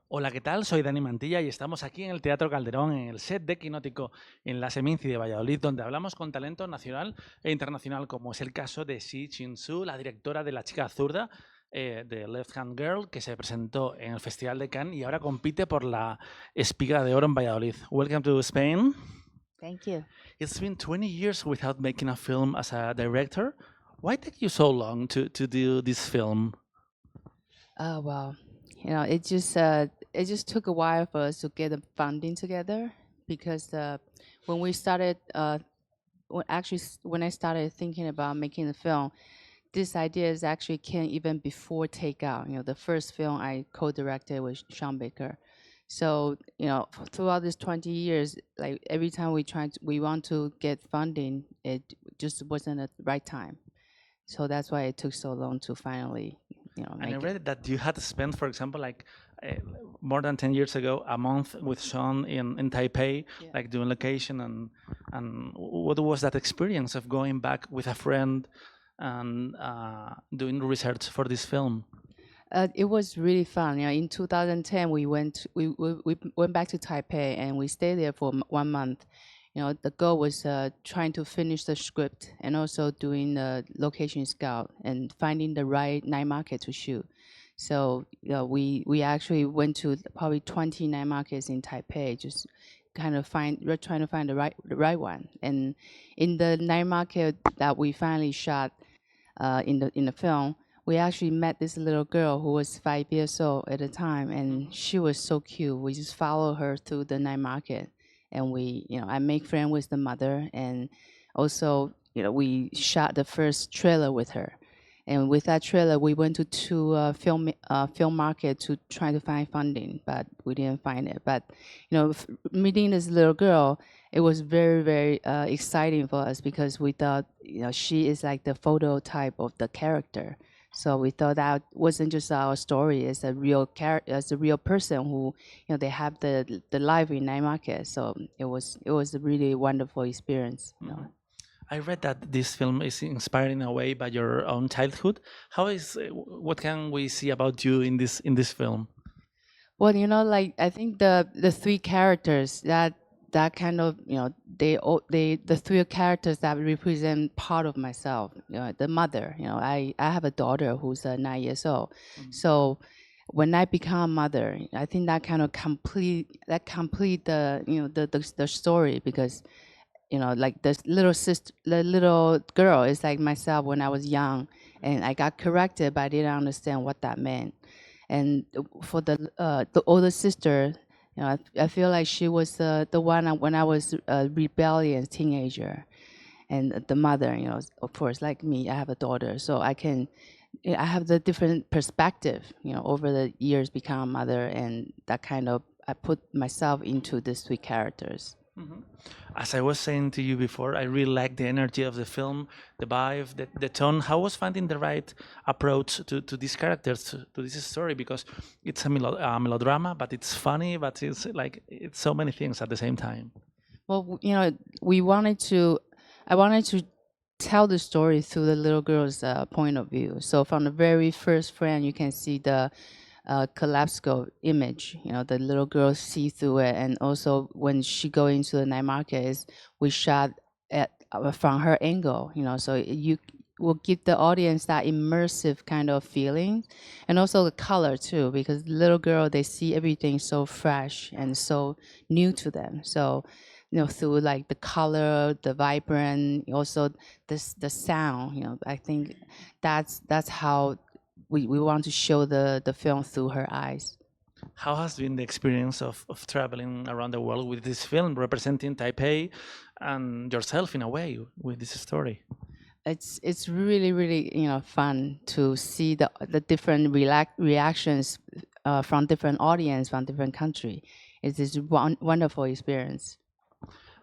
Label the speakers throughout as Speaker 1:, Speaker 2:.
Speaker 1: Hola, ¿qué tal? Soy Dani Mantilla y estamos aquí en el Teatro Calderón, en el set de Kinótico, en la Seminci de Valladolid, donde hablamos con talento nacional e internacional, como es el caso de Shih-Ching Tsou, la directora de La chica zurda, de Left Hand Girl, que se presentó en el Festival de Cannes y ahora compite por la Espiga de Oro en Valladolid. Welcome to Spain.
Speaker 2: Thank you.
Speaker 1: It's been 20 years without making a film as a director. Why take you so long to do this film?
Speaker 2: Oh well, it just took a while for us to get the funding together because when we started when I started thinking about making the film, this idea is actually came even before Takeout. The first film I co-directed with Sean Baker. So throughout this 20 years, like every time we want to get funding, it just wasn't at the right time. So that's why it took so long to finally
Speaker 1: And I
Speaker 2: make it.
Speaker 1: read that you had spent, for example, like uh, more than 10 years ago, a month with Sean in Taipei,
Speaker 2: Yeah.
Speaker 1: like doing location. And what was that experience of going back with a friend and doing research for this film?
Speaker 2: It was really fun. In 2010, we went back to Taipei and we stayed there for 1 month. The goal was trying to finish the script and also doing the location scout and finding the right night market to shoot. So we actually went to probably 20 night markets in Taipei, just we're trying to find the right one. And in the night market that we finally shot in the film, we actually met this little girl who was 5 years old at the time, and she was so cute. We just followed her through the night market, and I make friends with the mother, and also, we shot the first trailer with her. And with that trailer, we went to two film market to try to find funding, but we didn't find it. But meeting this little girl, it was very very exciting for us because we thought she is like the photo type of the character. So we thought that wasn't just our story; it's a real character, it's a real person who they have the life in night market. So it was a really wonderful experience.
Speaker 1: I read that this film is inspired in a way by your own childhood. How is what can we see about you in this film?
Speaker 2: Well, like I think the three characters that kind of they the three characters that represent part of myself. The mother. I have a daughter who's 9 years old, so when I become a mother, I think that kind of complete the story because like this little sister, the little girl is like myself when I was young, and I got corrected, but I didn't understand what that meant. And for the older sister, I feel like she was the one when I was a rebellious teenager, and the mother, of course, like me, I have a daughter, so I have the different perspective, over the years become a mother, and that kind of I put myself into these three characters.
Speaker 1: As I was saying to you before, I really like the energy of the film, the vibe, the tone. How was finding the right approach to these characters, to this story? Because it's a melodrama, but it's funny, but it's so many things at the same time.
Speaker 2: Well, I wanted to tell the story through the little girl's point of view. So from the very first frame, you can see the collapsible image. The little girl see through it, and also when she go into the night market, we shot at from her angle. So you will give the audience that immersive kind of feeling, and also the color too, because little girl they see everything so fresh and so new to them. So through like the color, the vibrant, also the sound. I think that's how we want to show the film through her eyes.
Speaker 1: How has been the experience of traveling around the world with this film, representing Taipei and yourself in a way with this story?
Speaker 2: It's really really fun to see the different reactions from different audience from different country. It is one wonderful experience.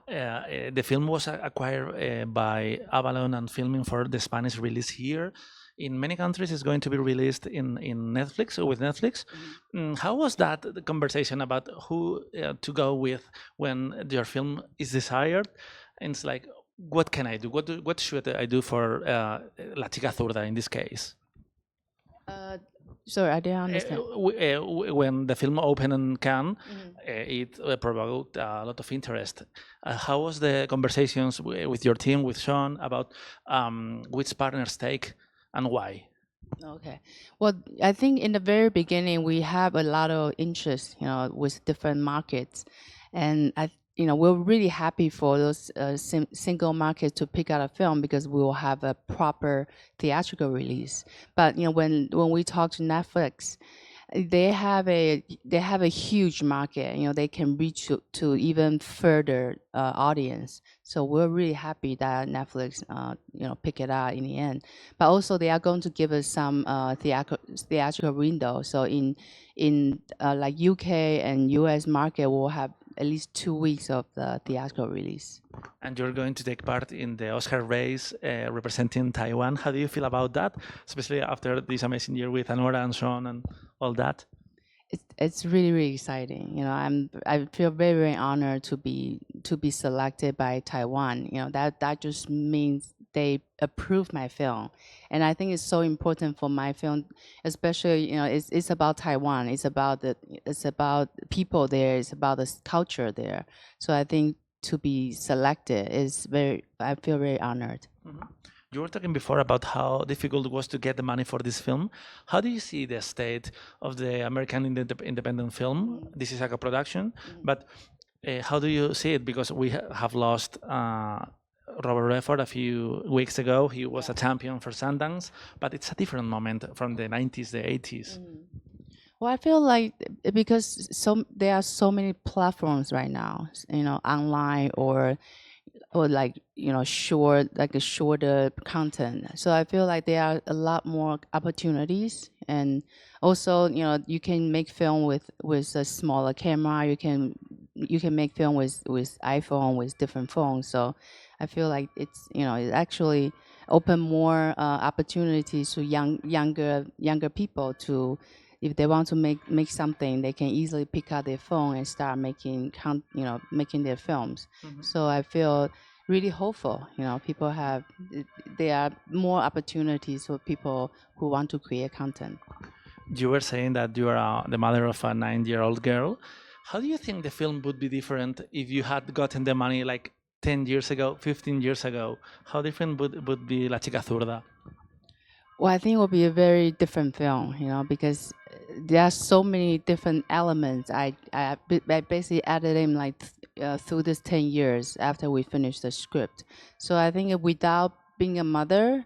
Speaker 1: The film was acquired by Avalon and filming for the Spanish release here. In many countries, it's going to be released in Netflix or with Netflix. How was that the conversation about who to go with when your film is desired? And it's like, what can I do? What should I do for La Chica Zurda in this case?
Speaker 2: Sorry, I didn't understand.
Speaker 1: When the film opened in Cannes,
Speaker 2: Mhm.
Speaker 1: it provoked a lot of interest. How was the conversations with your team, with Sean, about which partners take and why?
Speaker 2: Okay. Well, I think in the very beginning we have a lot of interest, with different markets, and we're really happy for those single markets to pick out a film because we will have a proper theatrical release. But when we talk to Netflix, they have a huge market. They can reach to even further audience. So we're really happy that Netflix pick it out in the end. But also they are going to give us some theatrical window. So in like UK and US market, we'll have at least 2 weeks of the theatrical release.
Speaker 1: And you're going to take part in the Oscar race representing Taiwan. How do you feel about that, especially after this amazing year with Anora and Sean and all that?
Speaker 2: It's really really exciting. I feel very very honored to be selected by Taiwan. That just means they approve my film, and I think it's so important for my film, especially it's about Taiwan. It's about people there. It's about the culture there. So I think to be selected is very. I feel very honored.
Speaker 1: Mhm. You were talking before about how difficult it was to get the money for this film. How do you see the state of the American independent film? This is like a production, but how do you see it? Because we have lost Robert Redford a few weeks ago. He was a champion for Sundance, but it's a different moment from the 90s, the 80s.
Speaker 2: Well, I feel like because there are so many platforms right now, online or like short like a shorter content. So I feel like there are a lot more opportunities, and also you can make film with a smaller camera. You can make film with iPhone, with different phones. So I feel like it actually open more opportunities to younger people to, if they want to make something, they can easily pick up their phone and start making their films. So I feel really hopeful. There are more opportunities for people who want to create content.
Speaker 1: You were saying that you are the mother of a 9-year-old girl. How do you think the film would be different if you had gotten the money like 10 years ago, 15 years ago? How different would be La Chica Zurda?
Speaker 2: Well, I think it will be a very different film, because there are so many different elements. I basically added in like through this 10 years after we finished the script. So I think without being a mother,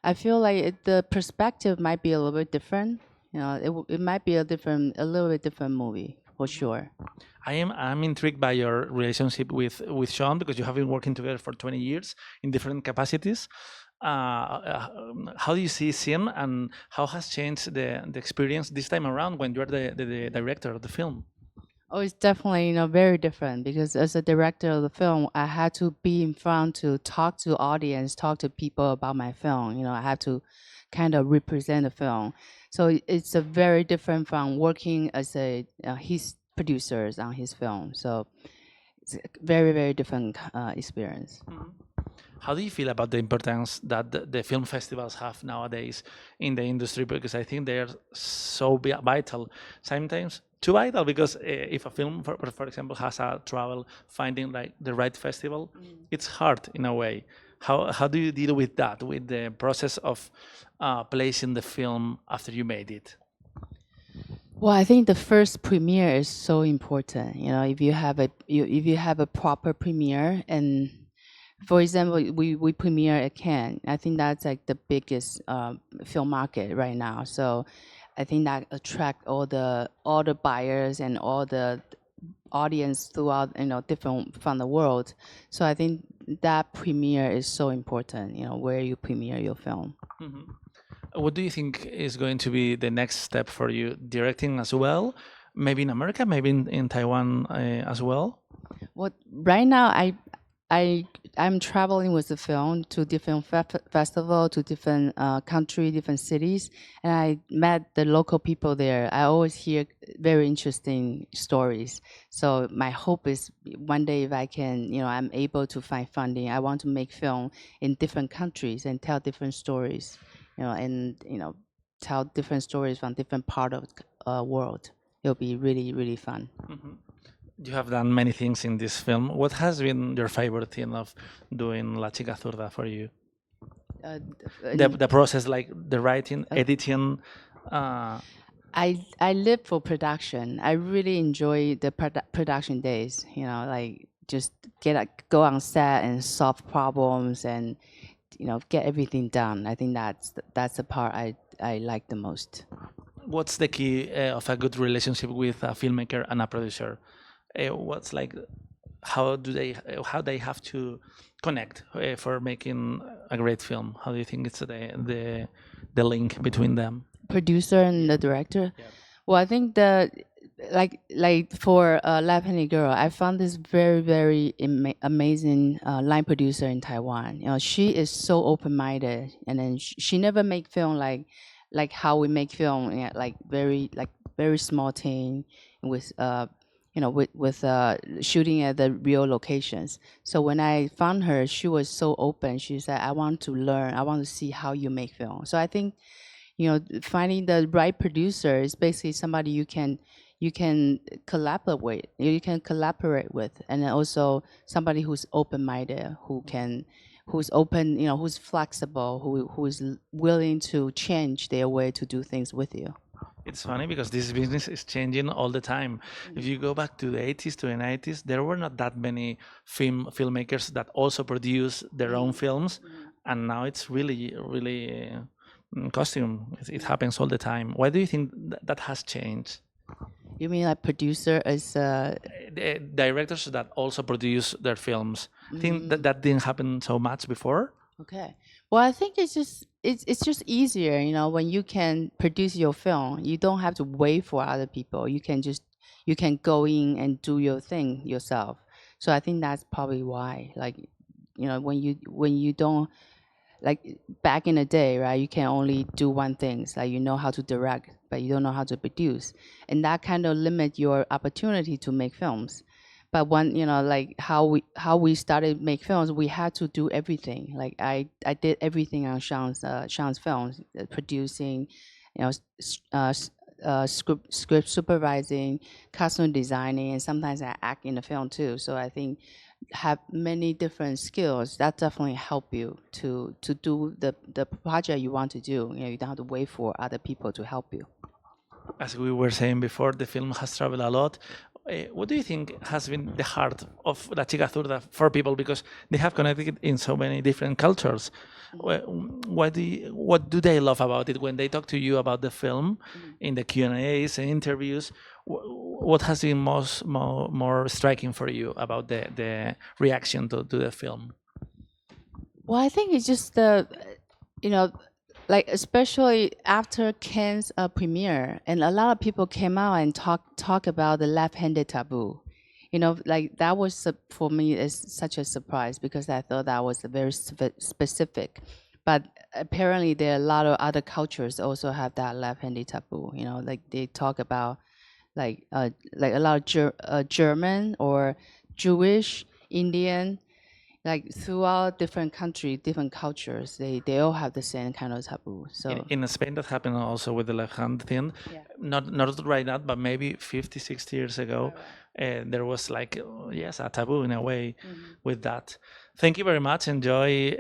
Speaker 2: I feel like the perspective might be a little bit different. It might be a little bit different movie for sure.
Speaker 1: I'm intrigued by your relationship with Sean because you have been working together for 20 years in different capacities. How do you see him, and how has changed the experience this time around when you're the director of the film?
Speaker 2: Oh, it's definitely very different because as a director of the film, I had to be in front to talk to audience, talk to people about my film. I had to kind of represent the film. So it's a very different from working as his producers on his film. So it's a very very different experience.
Speaker 1: How do you feel about the importance that the film festivals have nowadays in the industry? Because I think they're so vital. Sometimes too vital because if a film, for example, has a trouble finding like the right festival, it's hard in a way. How do you deal with that, with the process of placing the film after you made it?
Speaker 2: Well, I think the first premiere is so important. If you have a proper premiere, and for example, we premiere at Cannes. I think that's like the biggest film market right now. So I think that attract all the buyers and all the audience throughout different from the world. So I think that premiere is so important. Where you premiere your film.
Speaker 1: What do you think is going to be the next step for you? Directing as well? Maybe in America, maybe in Taiwan as well?
Speaker 2: Well, right now I'm traveling with the film to different festival, to different country, different cities, and I met the local people there. I always hear very interesting stories. So my hope is one day if I can, I'm able to find funding. I want to make film in different countries and tell different stories, and tell different stories from different part of the world. It'll be really, really fun.
Speaker 1: You have done many things in this film. What has been your favorite thing of doing La Chica Zurda for you?
Speaker 2: Uh,
Speaker 1: The process, like the writing, editing.
Speaker 2: I live for production. I really enjoy the production days. Like just go on set and solve problems and get everything done. I think that's the part I like the most.
Speaker 1: What's the key of a good relationship with a filmmaker and a producer? What's like how they have to connect for making a great film? How do you think it's the link between them?
Speaker 2: Producer and the director.
Speaker 1: Yeah.
Speaker 2: Well, I think like for Left-Handed Girl, I found this very very amazing line producer in Taiwan. She is so open-minded, and then she never make film like how we make film, like very small team with with shooting at the real locations. So when I found her, she was so open. She said, "I want to learn. I want to see how you make film." So I think finding the right producer is basically somebody you can collaborate with, and then also somebody who's open-minded, who's open, who's flexible, who's willing to change their way to do things with you.
Speaker 1: It's funny because this business is changing all the time. If you go back to the 80s to the 90s, there were not that many filmmakers that also produce their own films, and now it's really costume. It happens all the time. Why do you think that has changed?
Speaker 2: You mean like producer as
Speaker 1: The directors that also produce their films. I think that didn't happen so much before.
Speaker 2: Okay. Well, I think it's just easier, when you can produce your film. You don't have to wait for other people. You can go in and do your thing yourself. So I think that's probably why. Like, when you don't, like back in the day, right? You can only do one thing. Like you know how to direct, but you don't know how to produce, and that kind of limit your opportunity to make films. But when like how we started make films, we had to do everything. Like I did everything on Sean's films, producing, script supervising, costume designing, and sometimes I act in the film too. So I think have many different skills that definitely help you to do the project you want to do. You don't have to wait for other people to help you.
Speaker 1: As we were saying before, the film has traveled a lot. What do you think has been the heart of La Chica Zurda for people? Because they have connected in so many different cultures. What do they love about it when they talk to you about the film in the Q&As and interviews? What has been more striking for you about the reaction to the film?
Speaker 2: Well, I think it's just like especially after Cannes premiere, and a lot of people came out and talk about the left-handed taboo. Like that was for me is such a surprise because I thought that was a very specific. But apparently there are a lot of other cultures also have that left-handed taboo. Like they talk about like a lot of German or Jewish, Indian, like throughout different countries, different cultures, they all have the same kind of taboo. So
Speaker 1: In Spain, that happened also with the left hand thing.
Speaker 2: yeah.
Speaker 1: Not right now, but maybe 50, 60 years ago, there was like, yes, a taboo in a way with that. Thank you very much. Enjoy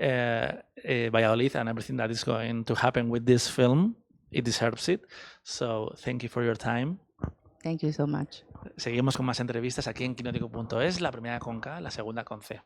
Speaker 1: Valladolid and everything that is going to happen with this film. It deserves it. So thank you for your time.
Speaker 2: Thank you so much.
Speaker 1: Seguimos con más entrevistas aquí en Kinótico.es, la primera con K, la segunda con C.